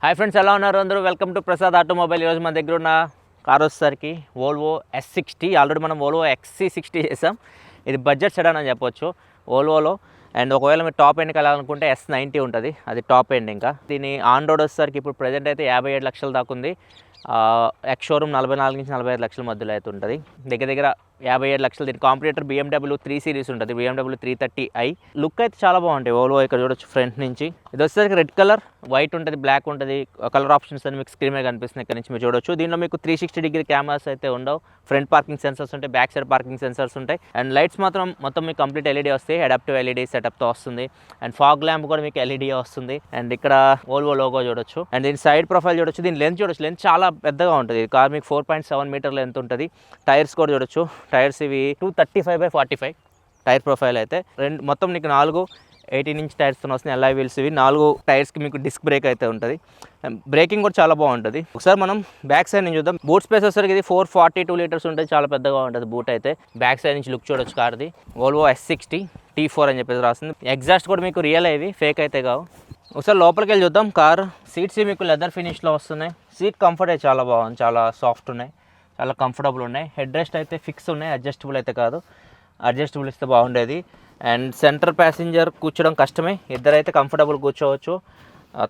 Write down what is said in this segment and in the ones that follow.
Hi friends, ఎలా ఉన్నారు అందరూ? Welcome to Prasad automobile. ఈరోజు మన దగ్గర ఉన్న కార్ వచ్చేసరికి వోల్వో S60. ఆల్రెడీ మనం వోల్వో XC60 చేసాం. ఇది బడ్జెట్ సెడాన్ అని చెప్పొచ్చు వోల్వోలో. అండ్ ఒకవేళ మీరు టాప్ ఎండ్కి వెళ్ళాలనుకుంటే S90 ఉంటుంది, అది టాప్ ఎండ్. ఇంకా దీని ఆన్ రోడ్ వచ్చేసరికి ఇప్పుడు ప్రజెంట్ అయితే 57 లక్షల దాకా ఉంది. ఎక్స్ షోరూమ్ 44 నుంచి 45 లక్షల మధ్యలో అయితే ఉంటుంది. దగ్గర దగ్గర 57 లక్షలు. దీని కాంపిటేటర్ BMW 3 సిరీస్ ఉంటుంది, BMW 330i. లుక్ అయితే చాలా బాగుంటాయి వోల్వో. ఇక్కడ చూడొచ్చు ఫ్రంట్ నుంచి. ఇది వచ్చేసరికి రెడ్ కలర్, వైట్ ఉంటుంది, బ్లాక్ ఉంటుంది. కలర్ ఆప్షన్స్ అని మీకు స్క్రీన్ మీద కనిపిస్తుంది. ఇక్కడ నుంచి మీరు చూడొచ్చు. దీనిలో మీకు 360 డిగ్రీ కెమెరాస్ అయితే ఉండవు. ఫ్రంట్ పార్కింగ్ సెన్సర్స్ ఉంటాయి, బ్యాక్ సైడ్ పార్కింగ్ సెన్సర్స్ ఉంటాయి. అండ్ లైట్స్ మాత్రం మొత్తం మీకు కంప్లీట్ LED వస్తాయి. అడాప్టివ్ LED సెటప్తో వస్తుంది. అండ్ ఫాగ్ ల్యాంప్ కూడా మీకు LED వస్తుంది. అండ్ ఇక్కడ వోల్వో లోగో చూడొచ్చు. అండ్ దీని సైడ్ ప్రొఫైల్ చూడొచ్చు. దీని లెంత్ చూడొచ్చు. లెంత్ చాలా పెద్దగా ఉంటుంది. కార్ మీకు 4.7 మీటర్ లెంత్ ఉంటుంది. టైర్స్ కూడా చూడొచ్చు. టైర్స్ ఇవి 235/45 టైర్ ప్రొఫైల్ అయితే. మొత్తం నీకు 4 18 ఇంచ్ టైర్స్తో వస్తున్నాయి. ఎల్ఐ వీల్స్ ఇవి. 4 టైర్స్కి మీకు డిస్క్ బ్రేక్ అయితే ఉంటుంది. బ్రేకింగ్ కూడా చాలా బాగుంటుంది. ఒకసారి మనం బ్యాక్ సైడ్ నుంచి చూద్దాం. బూట్ స్పేస్ వచ్చేసరికి ఇది 442 లీటర్స్ ఉంటుంది. చాలా పెద్దగా ఉంటుంది బూట్ అయితే. బ్యాక్ సైడ్ నుంచి లుక్ చూడొచ్చు కార్ది. వోల్వో S60 T4 అని చెప్పేసి రాస్తుంది. ఎగ్జాస్ట్ కూడా మీకు రియల్ ఇవి, ఫేక్ అయితే కావు. ఒకసారి లోపలికి వెళ్ళి చూద్దాం. కార్ సీట్స్ మీకు లెదర్ ఫినిష్లో వస్తున్నాయి. సీట్ కంఫర్ట్ అయితే చాలా బాగుంది, చాలా సాఫ్ట్ ఉన్నాయి, చాలా కంఫర్టబుల్ ఉన్నాయి. హెడ్ రెస్ట్ అయితే ఫిక్స్ ఉన్నాయి, అడ్జస్టబుల్ అయితే కాదు. అడ్జస్టబుల్ ఇస్తే బాగుండేది. అండ్ సెంటర్ ప్యాసింజర్ కూర్చోవడం కష్టమే, ఇద్దరైతే కంఫర్టబుల్ కూర్చోవచ్చు.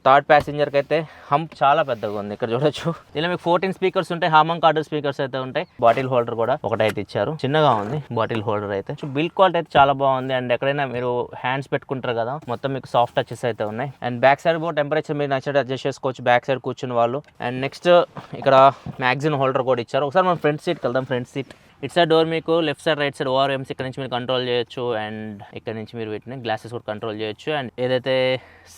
థర్డ్ ప్యాసింజర్కి అయితే హంప్ చాలా పెద్దగా ఉంది. ఇక్కడ చూడొచ్చు. దీనిలో మీకు 14 స్పీకర్స్ ఉంటాయి. హామంగ్ కార్డర్ స్పీకర్స్ అయితే ఉంటాయి. బాటిల్ హోల్డర్ కూడా ఒకటైతే ఇచ్చారు, చిన్నగా ఉంది బాటిల్ హోల్డర్ అయితే. బిల్డ్ క్వాలిటీ అయితే చాలా బాగుంది. అండ్ ఎక్కడైనా మీరు హ్యాండ్స్ పెట్టుకుంటారు కదా, మొత్తం మీకు సాఫ్ట్ టచెస్ అయితే ఉన్నాయి. అండ్ బ్యాక్ సైడ్ కూడా టెంపరేచర్ మీరు నచ్చినట్టు అడ్జస్ట్ చేసుకోవచ్చు, బ్యాక్ సైడ్ కూర్చున్న వాళ్ళు. అండ్ నెక్స్ట్ ఇక్కడ మ్యాగజిన్ హోల్డర్ కూడా ఇచ్చారు. ఒకసారి మనం ఫ్రంట్ సీట్కి వెళ్దాం. Front seat it side door మీకు left side right side ORMs ఇక్కడ నుంచి మీరు కంట్రోల్ చేయొచ్చు. అండ్ ఇక్కడ నుంచి మీరు వీటిని గ్లాసెస్ కూడా కంట్రోల్ చేయొచ్చు. అండ్ ఏదైతే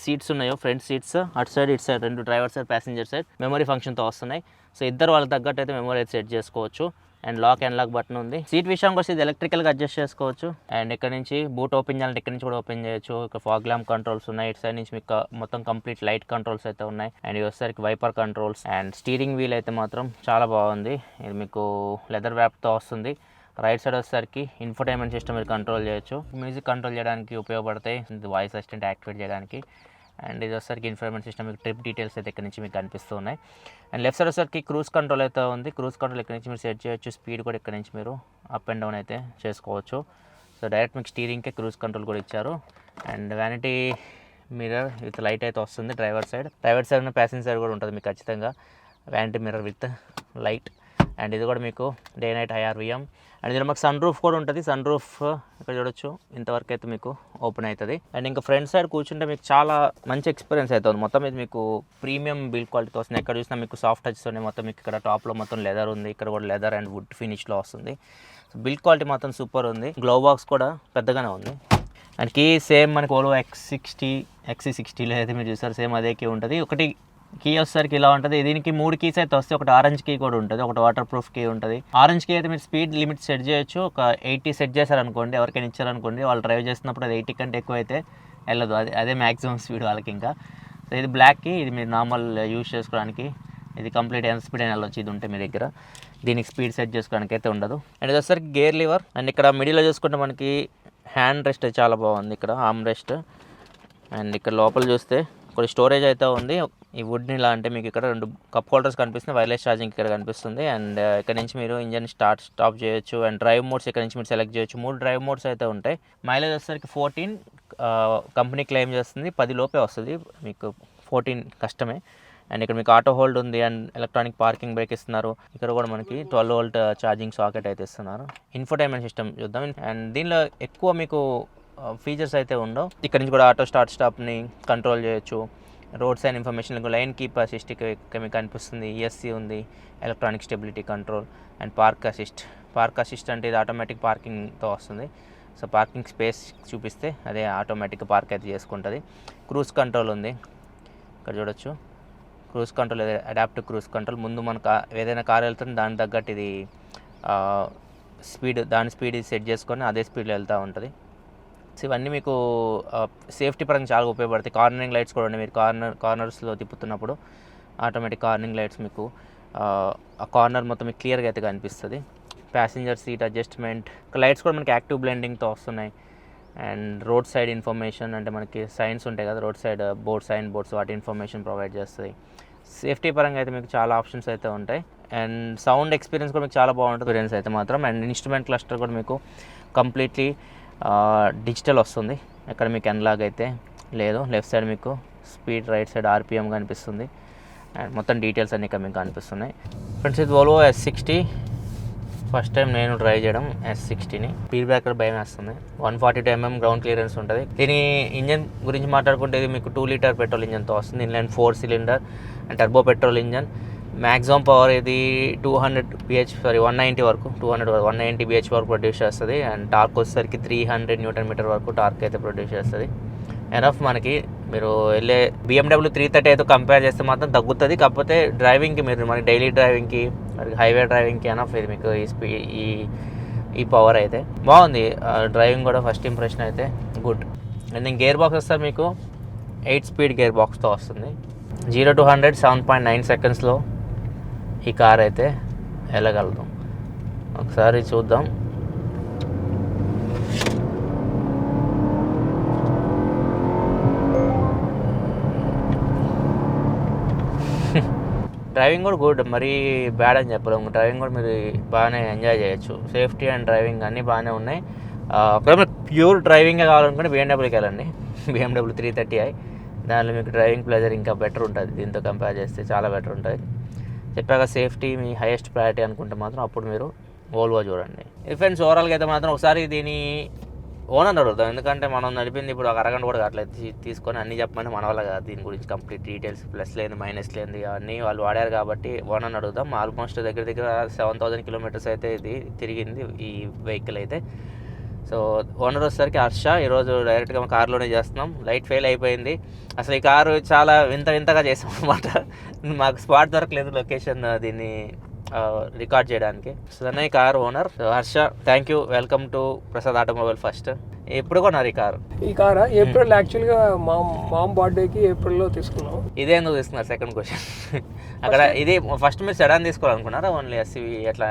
సీట్స్ ఉన్నాయో ఫ్రంట్ సీట్స్ అటు సైడ్ ఇటు సైడ్ రెండు, driver side passenger side memory ఫంక్షన్తో వస్తున్నాయి. సో ఇద్దరు వాళ్ళకి తగ్గట్టు అయితే మెమరీ అయితే సెట్ చేసుకోవచ్చు. And lock and lock button ఉంది. సీట్ విషయానికి వస్తే ఇది ఎలక్ట్రికల్గా అడ్జస్ట్ చేసుకోవచ్చు. అండ్ ఇక్కడ నుంచి బూట్ ఓపెన్ చేయాలంటే ఇక్కడ నుంచి కూడా ఓపెన్ చేయొచ్చు. ఇక్కడ ఫాగ్ ల్యాంప్ కంట్రోల్స్ ఉన్నాయి. ఇటు సైడ్ నుంచి మీకు మొత్తం కంప్లీట్ లైట్ కంట్రోల్స్ అయితే ఉన్నాయి. అండ్ వచ్చేసరికి wiper controls. And steering wheel అయితే మాత్రం చాలా బాగుంది. ఇది మీకు లెదర్ వ్రాప్తో వస్తుంది. రైట్ సైడ్ వచ్చేసరికి ఇన్ఫోటైన్మెంట్ సిస్టమ్ మీరు కంట్రోల్ చేయొచ్చు. మ్యూజిక్ కంట్రోల్ చేయడానికి ఉపయోగపడతాయి, వాయిస్ అసిస్టెంట్ యాక్టివేట్ చేయడానికి. అండ్ ఇది వచ్చేసరికి ఇన్ఫర్మేషన్ సిస్టమ్, మీకు ట్రిప్ డీటెయిల్స్ అయితే ఇక్కడ నుంచి మీకు కనిపిస్తూ ఉన్నాయి. అండ్ లెఫ్ట్ సైడ్ వచ్చేసరికి క్రూజ్ కంట్రోల్ అయితే ఉంది. క్రూజ్ కంట్రోల్ ఇక్కడ నుంచి మీరు సెట్ చేయొచ్చు. స్పీడ్ కూడా ఇక్కడ నుంచి మీరు అప్ అండ్ డౌన్ అయితే చేసుకోవచ్చు. సో డైరెక్ట్ మీకు స్టీరింగ్కే క్రూజ్ కంట్రోల్ కూడా ఇచ్చారు. And vanity mirror with light అయితే వస్తుంది డ్రైవర్ సైడ్ ఉన్న ప్యాసింజర్ సైడ్ కూడా ఉంటుంది మీకు ఖచ్చితంగా vanity mirror with light. And ఇది కూడా మీకు డే నైట్ IRVM. అండ్ ఇందులో మాకు సన్ రూఫ్ కూడా ఉంటుంది. సన్ రూఫ్ ఇక్కడ చూడొచ్చు, ఇంతవరకు అయితే మీకు ఓపెన్ అవుతుంది. అండ్ ఇంకా ఫ్రంట్ సైడ్ కూర్చుంటే మీకు చాలా మంచి ఎక్స్పీరియన్స్ అవుతుంది. మొత్తం ఇది మీకు ప్రీమియం బిల్డ్ క్వాలిటీతో వస్తుంది. ఎక్కడ చూసినా మీకు సాఫ్ట్ టచ్స్ ఉన్నాయి. మొత్తం మీకు ఇక్కడ టాప్లో మొత్తం లెదర్ ఉంది, ఇక్కడ కూడా లెదర్ అండ్ వుడ్ ఫినిష్లో వస్తుంది. సో బిల్డ్ క్వాలిటీ మాత్రం సూపర్ ఉంది. గ్లో బాక్స్ కూడా పెద్దగానే ఉంది. అండ్ కీ సేమ్ మనకి వోల్వో XC60లో అయితే మీరు చూసారు, సేమ్ అదే కీ ఉంటుంది. ఒకటి కీ వచ్చేసరికి ఇలా ఉంటుంది. దీనికి 3 కీస్ అయితే వస్తాయి. ఒకటి ఆరెంజ్ కీ కూడా ఉంటుంది, ఒకటి వాటర్ ప్రూఫ్ కీ ఉంటుంది. ఆరెంజ్ కీ అయితే మీరు స్పీడ్ లిమిట్ సెట్ చేయొచ్చు. ఒక 80 సెట్ చేశారనుకోండి, ఎవరికైనా ఇచ్చారనుకోండి, వాళ్ళు డ్రైవ్ చేస్తున్నప్పుడు అది 80 కంటే ఎక్కువ అయితే వెళ్ళదు. అదే మ్యాక్సిమం స్పీడ్ వాళ్ళకి. ఇంకా సో ఇది బ్లాక్ కీ, ఇది మీరు నార్మల్ యూజ్ చేసుకోవడానికి. ఇది కంప్లీట్ ఎంత స్పీడ్ అయినా వెళ్ళొచ్చు ఇది ఉంటే మీ దగ్గర. దీనికి స్పీడ్ సెట్ చేసుకోవడానికి అయితే ఉండదు. అండ్ ఇది వచ్చేసరికి గేర్ లివర్. అండ్ ఇక్కడ మిడిల్లో చూసుకుంటే మనకి హ్యాండ్ రెస్ట్ అయితే చాలా బాగుంది, ఇక్కడ ఆర్మ్ రెస్ట్. అండ్ ఇక్కడ లోపల చూస్తే కొన్ని స్టోరేజ్ అయితే ఉంది. ఈ వుడ్ని ఇలా అంటే మీకు ఇక్కడ 2 కప్ హోల్డర్స్ కనిపిస్తుంది. వైర్లెస్ ఛార్జింగ్ ఇక్కడ కనిపిస్తుంది. అండ్ ఇక్కడ నుంచి మీరు ఇంజన్ స్టాప్ చేయొచ్చు. అండ్ డ్రైవ్ మోడ్స్ ఇక్కడ నుంచి మీరు సెలెక్ట్ చేయొచ్చు. 3 డ్రైవ్ మోడ్స్ అయితే ఉంటాయి. మైలేజ్ వచ్చేసరికి 14 కంపెనీ క్లెయిమ్ చేస్తుంది. 10 లోపే వస్తుంది మీకు, 14 కష్టమే. అండ్ ఇక్కడ మీకు ఆటో హోల్డ్ ఉంది. అండ్ ఎలక్ట్రానిక్ పార్కింగ్ బ్రేక్ ఇస్తున్నారు. ఇక్కడ కూడా మనకి 12 వోల్ట్ ఛార్జింగ్ సాకెట్ అయితే ఇస్తున్నారు. ఇన్ఫోటైన్మెంట్ సిస్టమ్ చూద్దాం. అండ్ దీనిలో ఎక్కువ మీకు ఫీచర్స్ అయితే ఉండవు. ఇక్కడ నుంచి కూడా ఆటో స్టార్ట్ స్టాప్ని కంట్రోల్ చేయొచ్చు. Road sign information, lane keep assist మీకు కనిపిస్తుంది. ESC ఉంది, electronic stability control. And park assist అంటే ఇది ఆటోమేటిక్ పార్కింగ్తో వస్తుంది. సో పార్కింగ్ స్పేస్ చూపిస్తే అదే ఆటోమేటిక్గా పార్క్ అయితే చేసుకుంటుంది. క్రూజ్ కంట్రోల్ ఉంది, ఇక్కడ చూడొచ్చు. Cruise control, adaptive cruise control. ముందు మనకు ఏదైనా కార్ వెళ్తుంది దాని తగ్గట్టు ఇది దాని స్పీడ్ సెట్ చేసుకొని అదే స్పీడ్లో వెళ్తూ ఉంటుంది. సో ఇవన్నీ మీకు సేఫ్టీ పరంగా చాలా ఉపయోగపడతాయి. కార్నరింగ్ లైట్స్ కూడా ఉన్నాయి. మీరు కార్నర్స్లో తిప్పుతున్నప్పుడు ఆటోమేటిక్ కార్నరింగ్ లైట్స్ మీకు ఆ కార్నర్ మొత్తం మీకు క్లియర్గా అయితే కనిపిస్తుంది. ప్యాసింజర్ సీట్ అడ్జస్ట్మెంట్ లైట్స్ కూడా మనకి యాక్టివ్ బ్లెండింగ్తో వస్తున్నాయి. అండ్ రోడ్ సైడ్ ఇన్ఫర్మేషన్ అంటే మనకి సైన్స్ ఉంటాయి కదా, రోడ్ సైడ్ సైన్ బోర్డ్స్, వాటి ఇన్ఫర్మేషన్ ప్రొవైడ్ చేస్తుంది. సేఫ్టీ పరంగా అయితే మీకు చాలా ఆప్షన్స్ అయితే ఉంటాయి. అండ్ సౌండ్ ఎక్స్పీరియన్స్ కూడా మీకు చాలా బాగుంటుంది ఎక్స్పీరియన్స్ అయితే మాత్రం. అండ్ ఇన్స్ట్రుమెంట్ క్లస్టర్ కూడా మీకు కంప్లీట్లీ డిజిటల్ వస్తుంది. ఇక్కడ మీకు ఎన్లాగ్ అయితే లేదు. లెఫ్ట్ సైడ్ మీకు స్పీడ్, రైట్ సైడ్ RPM కనిపిస్తుంది. అండ్ మొత్తం డీటెయిల్స్ అన్నీ ఇక్కడ మీకు కనిపిస్తున్నాయి. ఫ్రెండ్స్ ఇది Volvo S60. ఫస్ట్ టైం నేను డ్రైవ్ చేయడం S60ని. స్పీడ్ బ్రేకర్ భయం వేస్తుంది. 142 mm గ్రౌండ్ క్లియరెన్స్ ఉంటుంది. దీని ఇంజన్ గురించి మాట్లాడుకుంటే ఇది మీకు 2 లీటర్ పెట్రోల్ ఇంజన్తో వస్తుంది. Inline 4 cylinder and turbo petrol engine. Maximum power ఇది 190 వరకు 190 bh వరకు ప్రొడ్యూస్ చేస్తుంది. అండ్ టార్క్ వచ్చేసరికి 300 Nm వరకు టార్క్ అయితే ప్రొడ్యూస్ చేస్తుంది. ఎనఫ్ మనకి మీరు వెళ్ళే BMW 330 అయితే కంపేర్ చేస్తే మాత్రం తగ్గుతుంది. కాకపోతే డ్రైవింగ్కి మీరు మనకి డైలీ డ్రైవింగ్కి, హైవే డ్రైవింగ్కి ఎనఫ్ ఇది మీకు ఈ పవర్ అయితే బాగుంది. డ్రైవింగ్ కూడా ఫస్ట్ ఇంప్రెషన్ అయితే గుడ్. అండ్ గేర్ బాక్స్ వస్తే మీకు 8 స్పీడ్ గేర్ బాక్స్తో వస్తుంది. 0 to 100 7.9 సెకండ్స్లో ఈ కార్ అయితే వెళ్ళగలుగుతాం. ఒకసారి చూద్దాం. డ్రైవింగ్ కూడా గుడ్, మరీ బ్యాడ్ అని చెప్పలేము. డ్రైవింగ్ కూడా మీరు బాగానే ఎంజాయ్ చేయొచ్చు. సేఫ్టీ అండ్ డ్రైవింగ్ అన్నీ బాగానే ఉన్నాయి. ఒకవేళ మీరు ప్యూర్ డ్రైవింగ్ కావాలనుకుంటే BMWకి వెళ్ళండి. BMW 330i. దానిలో మీకు డ్రైవింగ్ ప్లెజర్ ఇంకా బెటర్ ఉంటుంది. దీంతో కంపేర్ చేస్తే చాలా బెటర్ ఉంటుంది. చెప్పాక సేఫ్టీ మీ హైయెస్ట్ ప్రయారిటీ అనుకుంటే మాత్రం అప్పుడు మీరు Volvo చూడండి. ఫ్రెండ్స్ ఓవరాల్గా అయితే మాత్రం ఒకసారి దీని ఓనర్ అడుగుతాం. ఎందుకంటే మనం నడిపింది ఇప్పుడు ఒక అరగంట కూడా కావట్లేదు. తీసుకొని అన్నీ చెప్పమంటే మన వల్ల కాదు. దీని గురించి కంప్లీట్ డీటెయిల్స్ ప్లస్ లేదు మైనస్ లేదు అన్నీ వాళ్ళు వాడారు కాబట్టి ఓనర్ అడుగుదాం. ఆల్మోస్ట్ దగ్గర 7,000 కిలోమీటర్స్ అయితే ఇది తిరిగింది ఈ వెహికల్ అయితే. సో ఓనర్ వచ్చేసరికి హర్ష. ఈరోజు డైరెక్ట్గా మా కార్లోనే చేస్తున్నాం. లైట్ ఫెయిల్ అయిపోయింది. అసలు ఈ కారు చాలా వింతగా చేసాం అనమాట. మాకు స్పాట్ దొరకలేదు లొకేషన్ దీన్ని రికార్డ్ చేయడానికి. సో దాన్ని ఈ car owner Harsha. Thank you. Welcome to Prasad automobile. First ఎప్పుడు కొన్నారు ఈ కారు? ఏప్రిల్. యాక్చువల్గా మామ్ బర్త్డేకి ఏప్రిల్లో తీసుకున్నాం. ఇదే ఎందుకు తీసుకున్నారు? Second question. అక్కడ ఇది ఫస్ట్ మీరు సెడాన్ తీసుకోవాలనుకున్నారా ఓన్లీ SUV ఎట్లా?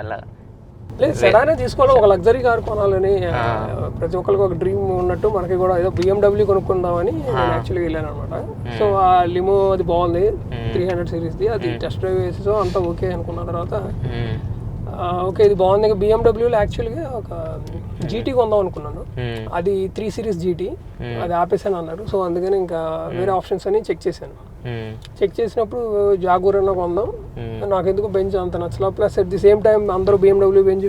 లేదు, సెడానే తీసుకోవాలి. ఒక లగ్జరీ కార్ కొనాలని ప్రతి ఒక్కరికి ఒక డ్రీమ్ ఉన్నట్టు మనకి కూడా ఏదో BMW కొనుక్కుందామని యాక్చువల్గా వెళ్ళాను అనమాట. సో ఆ లిమో అది బాగుంది, 300 సిరీస్ది. అది టెస్ట్ డ్రైవ్ వేసి అంతా ఓకే అనుకున్న తర్వాత ఓకే ఇది బాగుంది. ఇంకా BMWలో యాక్చువల్గా ఒక GT కొందాం అనుకున్నాను. అది 3 సిరీస్ GT, అది ఆపేసాను అన్నారు. సో అందుకని ఇంకా వేరే ఆప్షన్స్ అని చెక్ చేశాను. చెక్ చేసినప్పుడు జాగూర్ అన్న కొందాం. నాకు ఎందుకు బెంజ్ అంత నచ్చలా. Plus at the same time అందరూ BMW బెంజ్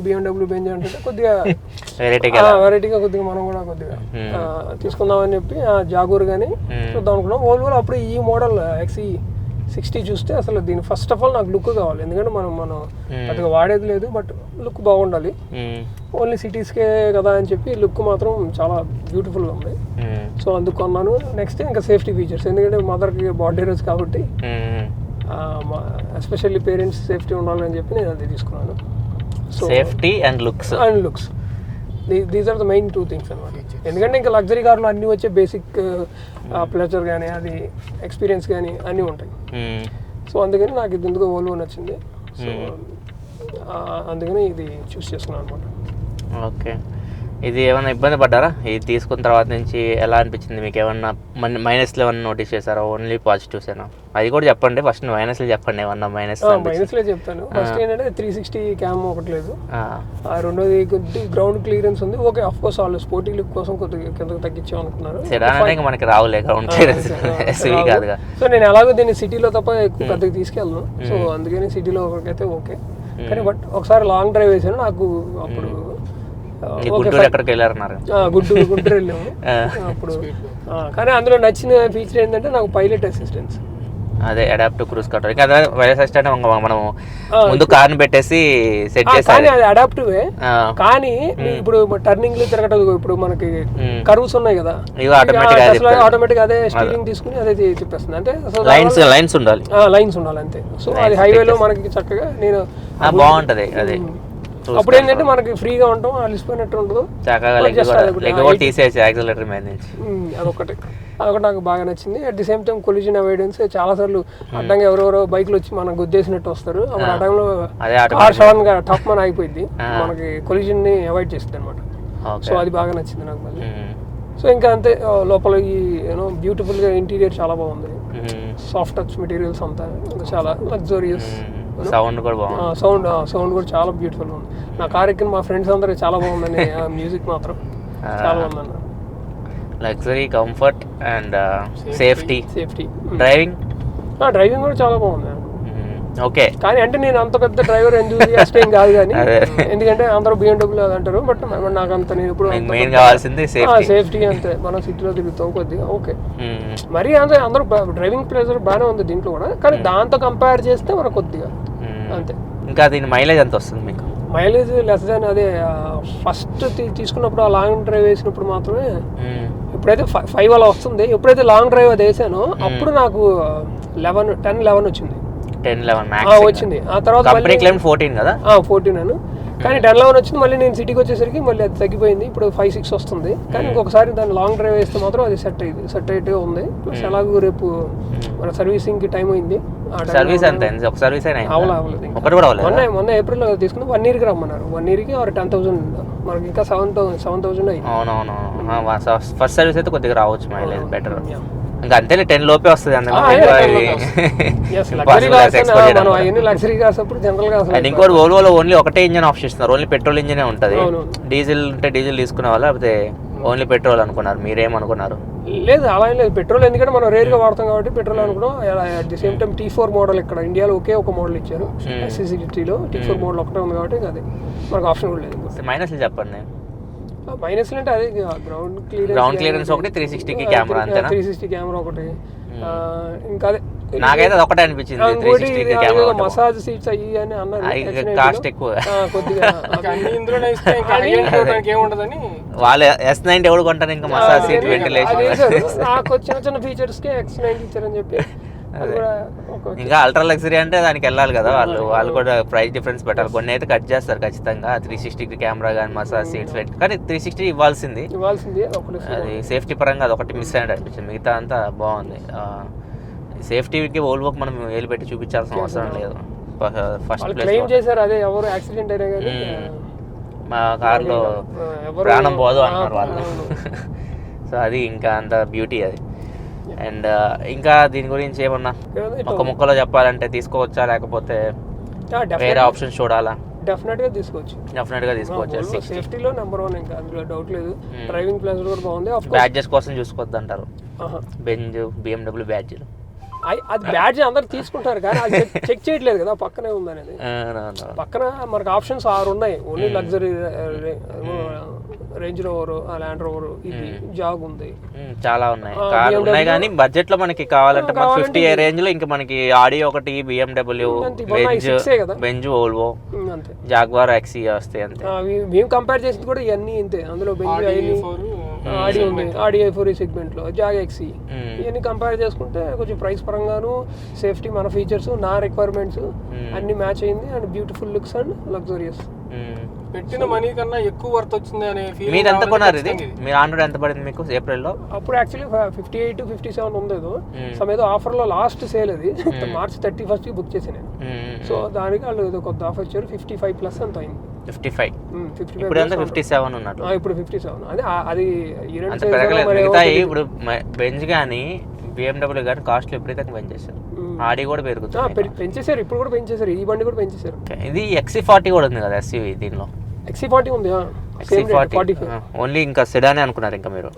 అంటే కొద్దిగా వెరైటీగా కొద్దిగా మనం కూడా కొద్దిగా తీసుకుందామని చెప్పి జాగూర్ కానీ చూద్దాం అనుకున్నాం. Volvo అప్పుడు ఈ మోడల్ XC60 చూస్తే అసలు దీని ఫస్ట్ ఆఫ్ ఆల్ నాకు లుక్ కావాలి. ఎందుకంటే మనం పెద్దగా వాడేది లేదు, బట్ లుక్ బాగుండాలి. ఓన్లీ సిటీస్కే కదా అని చెప్పి లుక్ మాత్రం చాలా బ్యూటిఫుల్గా ఉంది. సో అందుకు కొన్నాను. నెక్స్ట్ ఇంకా సేఫ్టీ ఫీచర్స్, ఎందుకంటే మదర్కి బర్త్డే రోజు కాబట్టి ఎస్పెషల్లీ పేరెంట్స్ సేఫ్టీ ఉండాలని చెప్పి నేను అది తీసుకున్నాను. So safety and looks these are the main 2 things అనమాట. ఎందుకంటే ఇంకా లగ్జరీ కార్లో అన్నీ వచ్చే బేసిక్ ప్లెజర్ కానీ అది ఎక్స్పీరియన్స్ కానీ అన్నీ ఉంటాయి. సో అందుకని నాకు ఇది ఎందుకో Volvo నచ్చింది. సో అందుకని ఇది చూస్ చేసుకున్నాను అనమాట. ఓకే. ఇది ఏమైనా ఇబ్బంది పడ్డారా ఇది తీసుకున్న తర్వాత నుంచి? ఎలా అనిపించింది మీకు? ఏమన్నా మైనస్లు ఏమన్నా నోటీస్ చేశారా? ఓన్లీ పాజిటివ్సేనా? అది కూడా చెప్పండి. ఫస్ట్ మైనస్లు చెప్పండి. ఏమన్నా మైనస్లే చెప్తాను. ఫస్ట్ ఏంటంటే 360 క్యామ్ ఒకటి లేదు. రెండోది కొద్ది గ్రౌండ్ క్లియరెన్స్ ఉంది. ఓకే, ఆఫ్ కోర్స్ వాళ్ళు స్పోర్టీ లుక్ కోసం కొద్దిగా కిందకి తగ్గించాం అనుకున్నారు. మనకి రావులే గ్రౌండ్ క్లియరెన్స్. సో నేను ఎలాగో దీన్ని సిటీలో తప్ప ఎక్కువ పెద్దగా తీసుకెళ్ళను. సో అందుకని సిటీలో ఒకరికైతే ఓకే. కానీ బట్ ఒకసారి లాంగ్ డ్రైవ్ వేసాను. నాకు అప్పుడు గుంటూరు ఎక్కడికి వెళ్ళారన్నారు? గుంటూరు వెళ్ళాము అప్పుడు. కానీ అందులో నచ్చిన ఫీచర్ ఏంటంటే నాకు పైలట్ అసిస్టెన్స్. అదే అడాప్టివ్ క్రూజ్ కంట్రోల్. ఇంకా అదే వైరస్ అసిస్టెంట్ మనం ముందు కార్ని పెట్టేసి సెట్ చేసి, కానీ అది అడాప్టివే. కానీ ఇప్పుడు టర్నింగ్ తిరగటం, ఇప్పుడు మనకి కర్వ్స్ ఉన్నాయి కదా, ఆటోమేటిక్ అదే స్టీరింగ్ తీసుకుని అదే చెప్పేస్తుంది. అంటే లైన్స్ ఉండాలి అంతే. సో అది హైవేలో మనకి చక్కగా నేను బాగుంటది. అది అప్పుడు ఏంటంటే మనకి ఫ్రీగా ఉంటాం, అలిసిపోయినట్టు ఉండదు. అదొకటి నాకు బాగా నచ్చింది. At the same time collision avoidance. చాలా సార్లు అడ్డంగా ఎవరెవరో బైక్లు వచ్చి మనకు గుద్దేసినట్టు వస్తారు. అప్పుడు ఆ టైంలో కార్ సడన్ గా టాప్ మన అయిపోయింది, మనకి కొలిజన్ ని అవాయిడ్ చేస్తుంది అనమాట. సో అది బాగా నచ్చింది నాకు మళ్ళీ. సో ఇంకా అంతే, లోపల బ్యూటిఫుల్ గా ఇంటీరియర్ చాలా బాగుంది. సాఫ్ట్ టచ్ మెటీరియల్స్ అంతా చాలా లగ్జరియస్. సౌండ్ కూడా బాగుంది. సౌండ్ కూడా చాలా బ్యూటిఫుల్ ఉంది. నా కార్ ఎక్కిన మా ఫ్రెండ్స్ అందరూ చాలా బాగుందని మ్యూజిక్ మాత్రం చాలా బాగుందన్న. Luxury, comfort and safety. Driving కూడా చాలా బాగుంది. ఓకే, కానీ అంటే నేను అంత పెద్ద డ్రైవర్ ఎంతూజియాస్ట్ ఏం కాదు కానీ, ఎందుకంటే అందరూ BMW అది అంటారు. బట్ నాకు అంత నేను ఇప్పుడు మెయిన్ కావాల్సింది సేఫ్టీ అంతే. మనం సిటీలో తిరుగుతాం కొద్దిగా ఓకే. మరి అంతే అందరూ డ్రైవింగ్ ప్లెజర్ బాగానే ఉంది దీంట్లో కూడా, కానీ దాంతో కంపేర్ చేస్తే మనకు కొద్దిగా అంతే. ఇంకా దీని మైలేజ్ ఎంత వస్తుంది మీకు? మైలేజ్ లెస్ దాన్ అదే ఫస్ట్ తీసుకున్నప్పుడు ఆ లాంగ్ డ్రైవ్ వేసినప్పుడు మాత్రమే. ఇప్పుడైతే 5 అలా వస్తుంది. ఎప్పుడైతే లాంగ్ డ్రైవ్ అది వేసానో అప్పుడు నాకు 10-11 వచ్చింది. 10-11 వచ్చింది. ఆ తర్వాత 14 కదా? 14 అని, కానీ 10-11 వచ్చింది. మళ్ళీ నేను సిటీకి వచ్చేసరికి మళ్ళీ అది తగ్గిపోయింది. ఇప్పుడు 5-6 వస్తుంది. కానీ ఇంకొకసారి దాన్ని లాంగ్ డ్రైవ్ వేస్తే మాత్రం అది సెట్ అయితే ఉంది. ప్లస్ ఎలాగో రేపు మన సర్వీసింగ్ కి టైం అయింది. సర్వీస్ అంత ఒక సర్వీస్ మొన్న ఏప్రిల్ లో తీసుకుని 1 year కి రమ్మన్నారు. 1 year కి 10,000 మనకి ఇంకా 7,000 అయింది. అవునవును, ఫస్ట్ సర్వీస్ అయితే కొద్దిగా రావచ్చు మైలేజ్ బెటర్. ఇంకా అంతే 10 లోపే వస్తుంది. ఇంకోటి వోల్వోలో ఓన్లీ ఒకటే ఇంజన్ ఆఫ్ చేస్తున్నారు, ఓన్లీ పెట్రోల్ ఇంజనే ఉంటుంది. డీజిల్ ఉంటే డీజిల్ తీసుకునే వాళ్ళు, లేకపోతే ఓన్లీ పెట్రోల్ అనుకున్నారు. మీరేమనుకున్నారు? లేదు అలా ఏం లేదు, పెట్రోల్ ఎందుకంటే మనం రేర్ గా వాడతాం కాబట్టి పెట్రోల్ అనుకున్నాం. At the same time T4 model ఇక్కడ ఇండియాలో ఒకే ఒక మోడల్ ఇచ్చారు. SC60లో T4 మోడల్ ఒకటే ఉంది కాబట్టి అది మనకు ఆప్షన్ కూడా లేదు. మైనస్లు చెప్పండి. మైనస్ అంటే అదే గ్రౌండ్ క్లియరెన్స్ ఒకటి, 360 కెమెరా అంతేనా? 360 కెమెరా ఒకటి. ఇంకా అదే నాకైతే అది ఒకటే అనిపించింది. 360 కెమెరా మసాజ్ సీట్స్ అయ్యి అని అన్నారు. కాస్ట్ ఎక్కువ కొద్దిగా ఏముంటదని వాళ్ళు S90 ఎవరు కొంటారు ఇంకా మసాజ్ సీట్, వెంటిలేషన్. నాకు చిన్న ఫీచర్స్ కి X90 ఇచ్చారని చెప్పి. ఇంకా అల్ట్రా లగ్జరీ అంటే దానికి వెళ్ళాలి కదా వాళ్ళు కూడా ప్రైస్ డిఫరెన్స్ పెట్టాలి. కొన్ని అయితే కట్ చేస్తారు ఖచ్చితంగా, 360 కెమెరా కానీ మసాజ్ సీట్స్, కానీ 360 ఇవ్వాల్సింది. అది సేఫ్టీ పరంగా అది ఒకటి మిస్ అయినట్టు అనిపించింది. మిగతా అంతా బాగుంది. సేఫ్టీకి వోల్వోకి మనం వేలు పెట్టి చూపించాల్సిన అవసరం లేదు. ఫస్ట్ ప్లేస్ చేశారు అదే, ఎవరు యాక్సిడెంట్ అయినా కానీ మా కార్లో ప్రాణం పోదు అన్నారు వాళ్ళు. సో అది ఇంకా అంత బ్యూటీ అది. అండ్ ఇంకా దీని గురించి ఏమన్నా ఒక ముక్కలో చెప్పాలంటే తీసుకోవచ్చా, లేకపోతే వేరే ఆప్షన్ చూడాలా? డెఫినెట్ గా తీసుకోవచ్చు. సేఫ్టీలో నెంబర్ 1 ఇంకా అందులో డౌట్ లేదు. డ్రైవింగ్ ప్లెజర్ కూడా బాగుంది. బ్యాడ్జెస్ కోసం చూసుకోవద్దు అంటారు. బెంజ్, BMW బ్యాడ్జ్, అది బ్యాడ్జ్ అందరు తీసుకుంటారు కానీ అది చెక్ చేయట్లేదు కదా పక్కనే ఉందనేది. పక్కన మనకు ఆప్షన్స్ 6 ఉన్నాయి. Only luxury range rover, land rover, ఇది జాగ్ ఉంది, చాలా ఉన్నాయి కానీ బడ్జెట్ లో మనకి కావాలంటే 50 రేంజ్ లో ఇంకా మనకి ఆడి ఒకటి, BMW, Benz, Volvo, jaguar, XE వస్తాయి అంతే. మేము కంపేర్ చేసింది కూడా ఇవన్నీ ఇంతే. అందులో బెంజ్, ఆడి ఉంది, ఆడి i4 సెగ్మెంట్ లో, జాగ్ XE, ఇవన్నీ కంపేర్ చేసుకుంటే కొంచెం ప్రైస్ పరంగాను, సేఫ్టీ, మన ఫీచర్స్, నా రిక్వైర్మెంట్స్ అన్ని మ్యాచ్ అయింది. And beautiful looks and luxurious. పెట్టిన మనీ కన్నా ఎక్కువ వర్త్ వచ్చింది అనే ఫీలింగ్. మీరు ఎంత కొన్నారు ఇది? మీరు ఆండ్రాయిడ్ ఎంత పడింది మీకు ఏప్రిల్లో? అప్పుడు యాక్చువల్లీ 58-57 ఉందేదో సమేదో ఆఫర్ లో లాస్ట్ సేల్ అది March 31st కి బుక్ చేసి నేను. సో దానికి వాళ్ళు ఏదో కొత్త ఆఫర్ ఇచ్చారు. 55+ అంత అయింది. 55 ఇప్పుడు ఎంత 57 ఉన్నట్టు. ఇప్పుడు 57 అదే అది ఇప్పుడు బెంజ్ కానీ BMW కానీ కాస్ట్ విపరీతంగా పెంచేశారు. ఆడి కూడా పెంచేశారు, ఇప్పుడు కూడా పెంచేశారు, ఈ బండి కూడా పెంచేశారు. ఇది XC40 కూడా ఉంది కదా SUV దీనిలో. XC40 ఉంది, ఓన్లీ ఇంకా సెడానే అనుకున్నారు ఇంకా మీరు.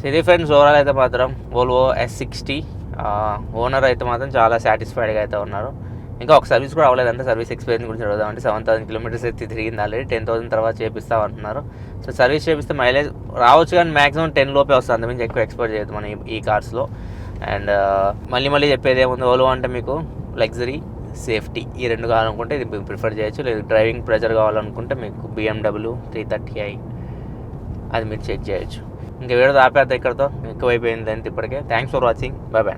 ఇది ఫ్రెండ్స్ ఓవరాల్ అయితే మాత్రం వోల్వో S60 ఓనర్ అయితే మాత్రం చాలా సాటిస్ఫైడ్గా అయితే ఉన్నారు. ఇంకా ఒక సర్వీస్ కూడా అవ్వలేదంటే సర్వీస్ ఎక్స్పీరియన్స్ గురించి అడుగుదామంటే 7,000 kilometers అయితే తిరిగింది ఆల్రెడీ. 10,000 తర్వాత చేపిస్తాం అంటున్నారు. సో సర్వీస్ చేపిస్తే మైలేజ్ రావచ్చు కానీ మాక్సిమం 10 లోపే వస్తుంది. అంతమించి ఎక్కువ ఎక్స్పెక్ట్ చేయదు మనం ఈ కార్స్లో. అండ్ మళ్ళీ చెప్పేది ఏముంది, వోల్వో అంటే మీకు లగ్జరీ, సేఫ్టీ ఈ రెండు కావాలనుకుంటే ఇది ప్రిఫర్ చేయొచ్చు. లేదు డ్రైవింగ్ ప్రెజర్ కావాలనుకుంటే మీకు BMW 330i అది మీరు చెక్ చేయొచ్చు. ఇంకా వీడియో ఆపేద్దాం ఇక్కడతో, ఎక్కువైపోయింది అంతే ఇప్పటికే. Thanks for watching, by by.